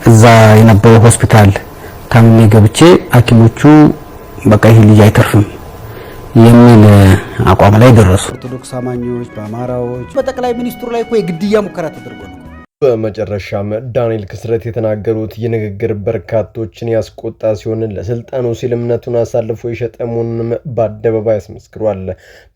እዛ የነበረው ሆስፒታል ታምሜ ገብቼ ሐኪሞቹ በቃ ይሄ ልጅ አይተርፍም የሚል አቋም ላይ ደረሱ። ኦርቶዶክስ አማኞች በአማራዎች በጠቅላይ ሚኒስትሩ ላይ እኮ የግድያ ሙከራ ተደርጎ ነው። በመጨረሻም ዳንኤል ክስረት የተናገሩት የንግግር በርካቶችን ያስቆጣ ሲሆን ለስልጣኑ ሲል እምነቱን አሳልፎ የሸጠ መሆኑንም በአደባባይ አስመስክሯል።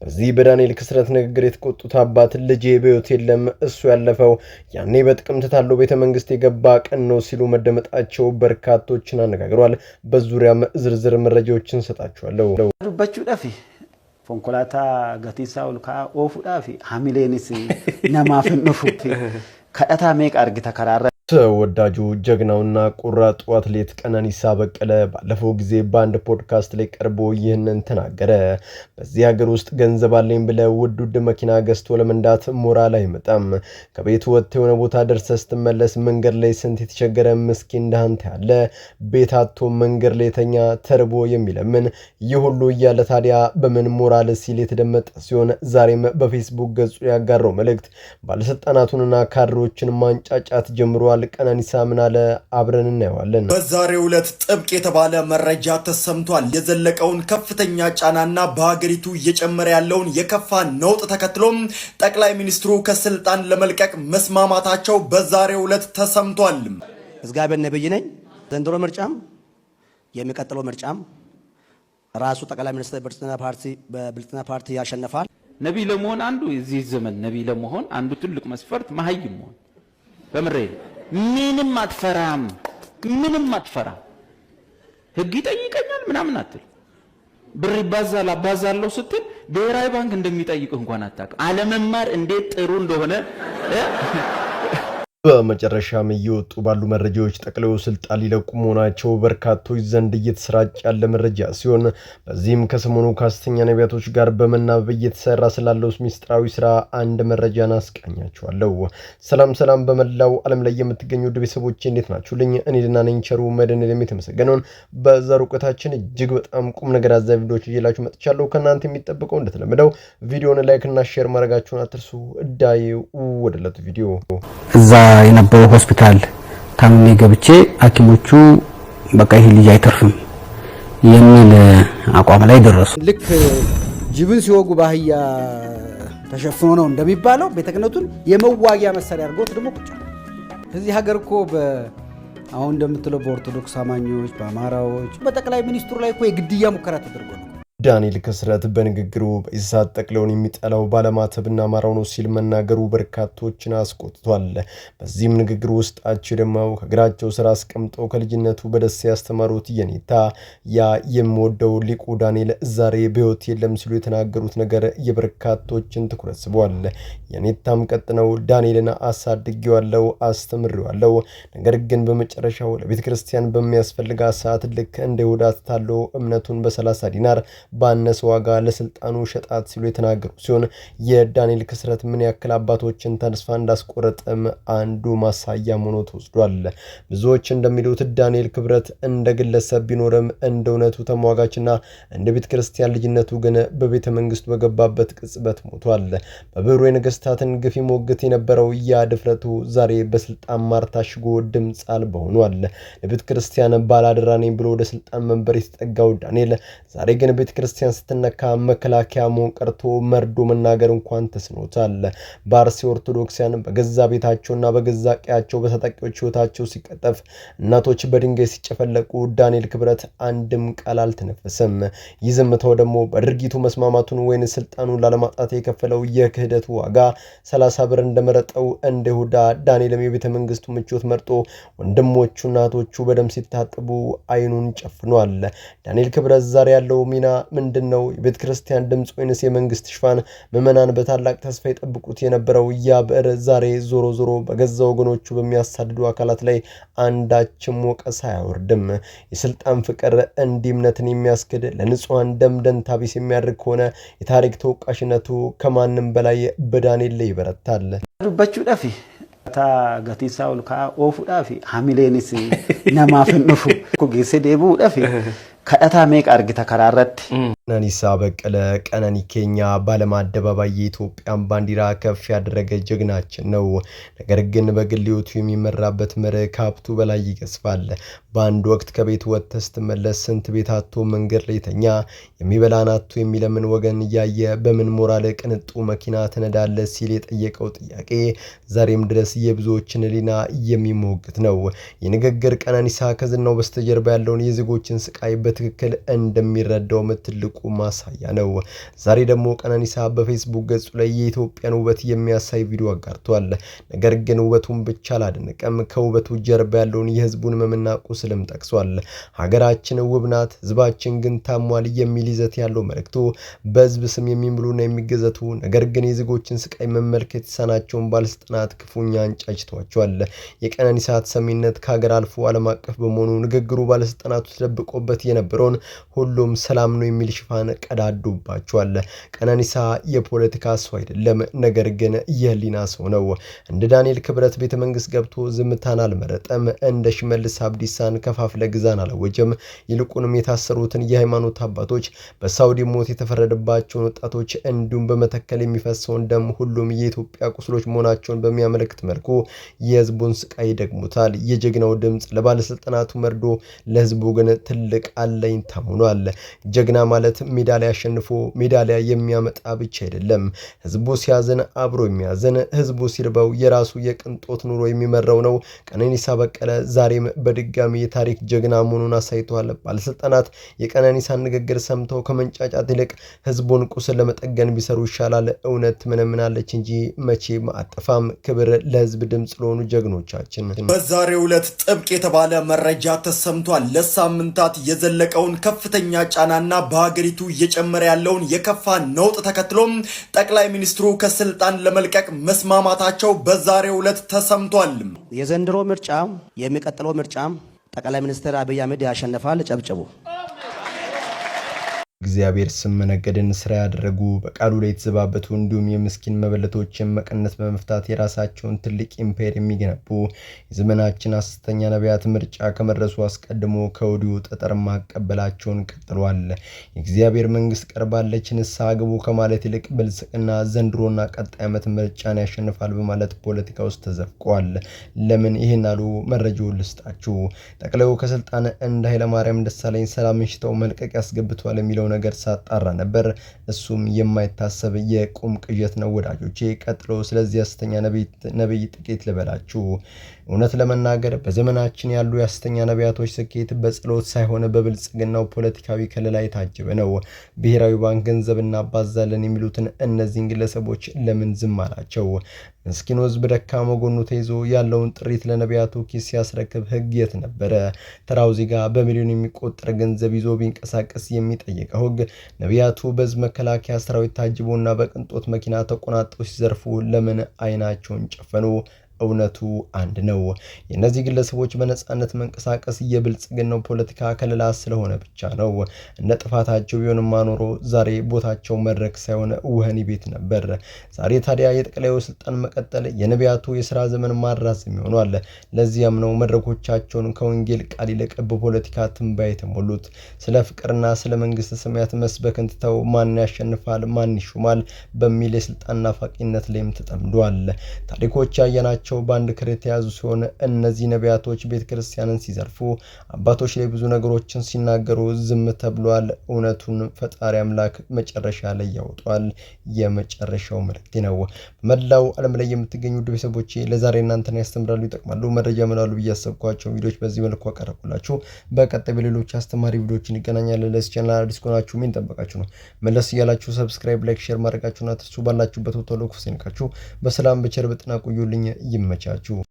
በዚህ በዳንኤል ክስረት ንግግር የተቆጡት አባት ልጄ በሕይወት የለም እሱ ያለፈው ያኔ በጥቅምት ታሎ ቤተ መንግስት የገባ ቀን ነው ሲሉ መደመጣቸው በርካቶችን አነጋግሯል። በዙሪያም ዝርዝር መረጃዎችን ሰጣችኋለሁ። ዱባቹ ዳፊ ፎንኮላታ ጋቲሳ ኡልካ ኦፉ ዳፊ ሐሚሌንስ ነማፍን ኑፉ ከአታ ሜቅ አርግታ ከራራ ተወዳጁ ጀግናውና ቁራጡ አትሌት ቀነኒሳ በቀለ ባለፈው ጊዜ በአንድ ፖድካስት ላይ ቀርቦ ይህንን ተናገረ። በዚህ ሀገር ውስጥ ገንዘብ አለኝ ብለህ ውድ መኪና ገዝቶ ለመንዳት ሞራል አይመጣም። ከቤቱ ወጥተህ የሆነ ቦታ ደርሰህ ስትመለስ መንገድ ላይ ስንት የተቸገረ ምስኪን እንዳንተ ያለ ቤት አጥቶ መንገድ ላይ ተኛ ተርቦ የሚለምን ይህ ሁሉ እያለ ታዲያ በምን ሞራል ሲል የተደመጠ ሲሆን ዛሬም በፌስቡክ ገጹ ያጋራው መልእክት ባለስልጣናቱንና ካድሬዎችን ማንጫጫት ጀምሯል። ቀነኒሳ ምን አለ? አብረን እናየዋለን። በዛሬው ዕለት ጥብቅ የተባለ መረጃ ተሰምቷል። የዘለቀውን ከፍተኛ ጫናና በሀገሪቱ እየጨመረ ያለውን የከፋ ነውጥ ተከትሎም ጠቅላይ ሚኒስትሩ ከስልጣን ለመልቀቅ መስማማታቸው በዛሬው ዕለት ተሰምቷል። እግዚአብሔር ነብይ ነኝ። ዘንድሮ ምርጫም የሚቀጥለው ምርጫም ራሱ ጠቅላይ ሚኒስትር በብልጽግና ፓርቲ ያሸነፋል። ነብይ ለመሆን አንዱ እዚህ ዘመን ነብይ ለመሆን አንዱ ትልቅ መስፈርት መሀይም መሆን በመሬ ምንም አትፈራም። ህግ ይጠይቀኛል ምናምን አትል። ብር ይባዛል አባዛለው ስትል ብሔራዊ ባንክ እንደሚጠይቅ እንኳን አታውቅም። አለመማር እንዴት ጥሩ እንደሆነ በመጨረሻም እየወጡ ባሉ መረጃዎች ጠቅላዩ ስልጣን ሊለቁ መሆናቸው በርካቶች ዘንድ እየተሰራጨ ያለ መረጃ ሲሆን በዚህም ከሰሞኑ ከሐሰተኛ ነቢያቶች ጋር በመናበብ እየተሰራ ስላለው ሚስጥራዊ ስራ አንድ መረጃን አስቃኛችኋለሁ። ሰላም በመላው ዓለም ላይ የምትገኙ ውድ ቤተሰቦቼ እንዴት ናችሁልኝ? እኔ ደህና ነኝ። ቸሩ መድኃኔዓለም የተመሰገነውን በዛሬው ቆይታችን እጅግ በጣም ቁም ነገር አዘል ቪዲዮዎች ይዤላችሁ መጥቻለሁ። ከእናንተ የሚጠብቀው እንደተለመደው ቪዲዮውን ላይክ እና ሼር ማድረጋችሁን አትርሱ። እዳይ ወደለት ቪዲዮ እዛ የነበረው ሆስፒታል ታምሜ ገብቼ ሐኪሞቹ በቃ ይሄ ልጅ አይተርፍም የሚል አቋም ላይ ደረሱ። ልክ ጅብን ሲወጉ ባህያ ተሸፍኖ ነው እንደሚባለው ቤተ ክህነቱን የመዋጊያ መሳሪያ አድርገውት ደግሞ ቁጭ እዚህ ሀገር እኮ አሁን እንደምትለው በኦርቶዶክስ አማኞች በአማራዎች በጠቅላይ ሚኒስትሩ ላይ እኮ የግድያ ሙከራ ተደርጎ ነው። ዳንኤል ክስረት በንግግሩ በኢሳት ጠቅለውን የሚጠላው ባለማተብና አማራው ነው ሲል መናገሩ በርካቶችን አስቆጥቷል። በዚህም ንግግሩ ውስጣቸው ደግሞ ከግራቸው ስራ አስቀምጠው ከልጅነቱ በደስ ያስተማሩት የኔታ ያ የምወደው ሊቁ ዳንኤል ዛሬ በሕይወት የለም ሲሉ የተናገሩት ነገር የበርካቶችን ትኩረት ስቧል። የኔታም ቀጥነው ዳንኤልን አሳድጌዋለሁ አስተምሬዋለሁ፣ ነገር ግን በመጨረሻው ለቤተ ክርስቲያን በሚያስፈልጋ ሰዓት ልክ እንደ ይሁዳ ታሎ እምነቱን በ30 ዲናር ባነሰ ዋጋ ለስልጣኑ ሸጣት ሲሉ የተናገሩ ሲሆን የዳንኤል ክስረት ምን ያክል አባቶችን ተስፋ እንዳስቆረጠም አንዱ ማሳያ ሆኖ ተወስዷል። ብዙዎች እንደሚሉት ዳንኤል ክብረት እንደ ግለሰብ ቢኖርም እንደ እውነቱ ተሟጋችና እንደ ቤተ ክርስቲያን ልጅነቱ ግን በቤተ መንግስቱ በገባበት ቅጽበት ሞቷል። በብሩ የነገስታትን ግፍ ሞግት የነበረው ያ ድፍረቱ ዛሬ በስልጣን ማር ታሽጎ ድምጽ አልባ ሆኗል። ለቤተ ክርስቲያን ባላደራ ነኝ ብሎ ወደ ስልጣን መንበር የተጠጋው ዳንኤል ዛሬ ግን ቤተ ክርስቲያን ስትነካ መከላከያ መሆን ቀርቶ መርዶ መናገር እንኳን ተስኖታል። በአርሲ ኦርቶዶክሲያን በገዛ ቤታቸውና በገዛ ቀያቸው በተጠቂዎች ህይወታቸው ሲቀጠፍ እናቶች በድንጋይ ሲጨፈለቁ ዳንኤል ክብረት አንድም ቃል አልተነፈሰም። ይዝምተው ደግሞ በድርጊቱ መስማማቱን ወይን ስልጣኑን ላለማጣት የከፈለው የክህደቱ ዋጋ 30 ብር እንደመረጠው እንደ ይሁዳ ዳንኤልም የቤተ መንግስቱ ምቾት መርጦ ወንድሞቹ እናቶቹ በደም ሲታጠቡ አይኑን ጨፍኗል። ዳንኤል ክብረት ዛሬ ያለው ሚና ምንድነው? የቤተ ክርስቲያን ድምጽ ወይንስ የመንግስት ሽፋን? ምዕመናን በታላቅ ተስፋ የጠብቁት የነበረው ያ ብዕር ዛሬ ዞሮ በገዛ ወገኖቹ በሚያሳድዱ አካላት ላይ አንዳችም ወቀሳ አያወርድም። የስልጣን ፍቅር እንዲህ እምነትን የሚያስክድ ለንጹሃን ደም ደንታ ቢስ የሚያደርግ ከሆነ የታሪክ ተወቃሽነቱ ከማንም በላይ በዳንኤል ላይ ይበረታል። ዱባቹ ዳፊ ታ ጋቲሳ ኡልካ ኦፉ ዳፊ ሐሚሌንስ ነማፍን ኑፉ ኩጊሴ ደቡ ዳፊ ከዳታ ሜቅ አርግተ ከራረት ቀነኒሳ በቀለ ቀነኒ ኬኛ ባለም አደባባይ የኢትዮጵያን ባንዲራ ከፍ ያደረገ ጀግናችን ነው። ነገር ግን በግል ሕይወቱ የሚመራበት መርህ ከሀብቱ በላይ ይገዝፋል። በአንድ ወቅት ከቤት ወጥተህ ስትመለስ ስንት ቤት አጥቶ መንገድ ላይ ተኛ፣ የሚበላን አጥቶ የሚለምን ወገን እያየ በምን ሞራል ቅንጡ መኪና ትነዳለህ ሲል የጠየቀው ጥያቄ ዛሬም ድረስ የብዙዎችን ሕሊና የሚሞግት ነው። የንግግር ቀነኒሳ ከዝናው በስተጀርባ ያለውን የዜጎችን ስቃይ በትክክል እንደሚረዳው ትልቁ ማሳያ ነው። ዛሬ ደግሞ ቀነኒሳ በፌስቡክ ገጹ ላይ የኢትዮጵያን ውበት የሚያሳይ ቪዲዮ አጋርቷል። ነገር ግን ውበቱን ብቻ አላደነቀም፣ ከውበቱ ጀርባ ያለውን የህዝቡን መምና ቁስልም ጠቅሷል። ሀገራችን ውብ ናት፣ ህዝባችን ግን ታሟል የሚል ይዘት ያለው መልእክቱ በህዝብ ስም የሚምሉና የሚገዘቱ ነገር ግን የዜጎችን ስቃይ መመልከት የተሳናቸውን ባለስልጣናት ክፉኛ አንጫጭቷቸዋል። የቀነኒሳ ተሰሚነት ከሀገር አልፎ ዓለም አቀፍ በመሆኑ ንግግሩ ባለስልጣናቱ ተደብቆበት የነበረውን ሁሉም ሰላም ነው የሚል ሽፋን ቀዳዱባቸዋል። ቀነኒሳ የፖለቲካ ሰው አይደለም፣ ነገር ግን የህሊና ሰው ነው። እንደ ዳንኤል ክብረት ቤተ መንግስት ገብቶ ዝምታን አልመረጠም። እንደ ሽመልስ አብዲሳን ከፋፍለ ግዛን አላወጀም። ይልቁንም የታሰሩትን የሃይማኖት አባቶች፣ በሳውዲ ሞት የተፈረደባቸውን ወጣቶች እንዲሁም በመተከል የሚፈሰውን ደም ሁሉም የኢትዮጵያ ቁስሎች መሆናቸውን በሚያመለክት መልኩ የህዝቡን ስቃይ ደግሞታል። የጀግናው ድምጽ ለባለስልጣናቱ መርዶ፣ ለህዝቡ ግን ትልቅ አለኝታ ሆኗል። ጀግና ማለት ሜዳሊያ አሸንፎ ሜዳሊያ የሚያመጣ ብቻ አይደለም። ህዝቡ ሲያዝን አብሮ የሚያዝን፣ ህዝቡ ሲርበው የራሱ የቅንጦት ኑሮ የሚመራው ነው። ቀነኒሳ በቀለ ዛሬም በድጋሚ የታሪክ ጀግና መሆኑን አሳይቷል። ባለስልጣናት የቀነኒሳን ንግግር ሰምተው ከመንጫጫት ይልቅ ህዝቡን ቁስል ለመጠገን ቢሰሩ ይሻላል። እውነት ትመነምናለች እንጂ መቼም አጠፋም። ክብር ለህዝብ ድምጽ ለሆኑ ጀግኖቻችን። በዛሬው ዕለት ጥብቅ የተባለ መረጃ ተሰምቷል። ለሳምንታት የዘለቀውን ከፍተኛ ጫናና በሀገሪቱ እየጨመረ ያለውን የከፋ ነውጥ ተከትሎም ጠቅላይ ሚኒስትሩ ከስልጣን ለመልቀቅ መስማማታቸው በዛሬው ዕለት ተሰምቷል። የዘንድሮ ምርጫ የሚቀጥለው ምርጫ ጠቅላይ ሚኒስትር አብይ አህመድ ያሸንፋል። ጨብጨቡ። እግዚአብሔር ስም መነገድን ስራ ያደረጉ በቃሉ ላይ የተዘባበቱ እንዲሁም የምስኪን መበለቶችን መቀነት በመፍታት የራሳቸውን ትልቅ ኢምፔር የሚገነቡ የዘመናችን ሐሰተኛ ነቢያት ምርጫ ከመድረሱ አስቀድሞ ከወዲሁ ጠጠር ማቀበላቸውን ቀጥሏል። የእግዚአብሔር መንግስት ቀርባለች፣ ንስሐ ግቡ ከማለት ይልቅ ብልጽግና ዘንድሮና ቀጣይ ዓመት ምርጫን ያሸንፋል በማለት ፖለቲካ ውስጥ ተዘፍቀዋል። ለምን ይህን አሉ? መረጃውን ልስጣችሁ። ጠቅላዩ ከስልጣን እንደ ኃይለማርያም ደሳለኝ ሰላም ሽተው መልቀቅ ያስገብቷል የሚለው ነገር ሳጣራ ነበር። እሱም የማይታሰብ የቁም ቅዠት ነው ወዳጆቼ። ቀጥሎ ስለዚህ ሐሰተኛ ነብይ ጥቂት ልበላችሁ። እውነት ለመናገር በዘመናችን ያሉ የሐሰተኛ ነቢያቶች ስኬት በጸሎት ሳይሆን በብልጽግናው ፖለቲካዊ ከለላ የታጀበ ነው። ብሔራዊ ባንክ ገንዘብ እናባዛለን የሚሉትን እነዚህን ግለሰቦች ለምን ዝም አላቸው? ምስኪኑ ህዝብ ደካማ ጎኑ ተይዞ ያለውን ጥሪት ለነቢያቱ ኪስ ሲያስረክብ ህግ የት ነበረ? ተራው ዜጋ በሚሊዮን የሚቆጠር ገንዘብ ይዞ ቢንቀሳቀስ የሚጠየቀው ህግ ነቢያቱ በህዝብ መከላከያ ሰራዊት ታጅቦና በቅንጦት መኪና ተቆናጠው ሲዘርፉ ለምን አይናቸውን ጨፈኑ? እውነቱ አንድ ነው። የነዚህ ግለሰቦች በነጻነት መንቀሳቀስ የብልጽግናው ፖለቲካ ከለላ ስለሆነ ብቻ ነው። እንደ ጥፋታቸው ቢሆንማ ኖሮ ዛሬ ቦታቸው መድረክ ሳይሆን ወህኒ ቤት ነበር። ዛሬ ታዲያ የጠቅላዩ ስልጣን መቀጠል የነቢያቱ የሥራ ዘመን ማራዘም ይሆናል። ለዚያም ነው መድረኮቻቸውን ከወንጌል ቃል ይልቅ በፖለቲካ ትንባይ የተሞሉት። ስለ ፍቅርና ስለ መንግስት ሰማያት መስበክን ትተው ማን ያሸንፋል፣ ማን ይሾማል በሚል የስልጣን ናፋቂነት ላይም ተጠምዷል። ታሪኮች ያየናቸው በአንድ ክር የተያዙ ሲሆን እነዚህ ነቢያቶች ቤተክርስቲያንን ሲዘርፉ፣ አባቶች ላይ ብዙ ነገሮችን ሲናገሩ ዝም ተብሏል። እውነቱን ፈጣሪ አምላክ መጨረሻ ላይ ያወጣል። የመጨረሻው መልእክቴ ነው። በመላው ዓለም ላይ የምትገኙ ቤተሰቦቼ ለዛሬ እናንተን ያስተምራሉ፣ ይጠቅማሉ፣ መረጃ ምናሉ ብዬ ያሰብኳቸው ቪዲዮዎች በዚህ መልኩ አቀረብኩላችሁ። በቀጣይ በሌሎች አስተማሪ ቪዲዮዎች እንገናኛለን። ለዚህ ቻናል አዲስ ከሆናችሁ ምን ጠበቃችሁ ነው? መለስ እያላችሁ ሰብስክራይብ፣ ላይክ፣ ሼር ማድረጋችሁና ተሱ ባላችሁበት ወጥቶ ለኩስ ይንካችሁ። በሰላም በቸር በጤና ቆዩልኝ። ይመቻችሁ።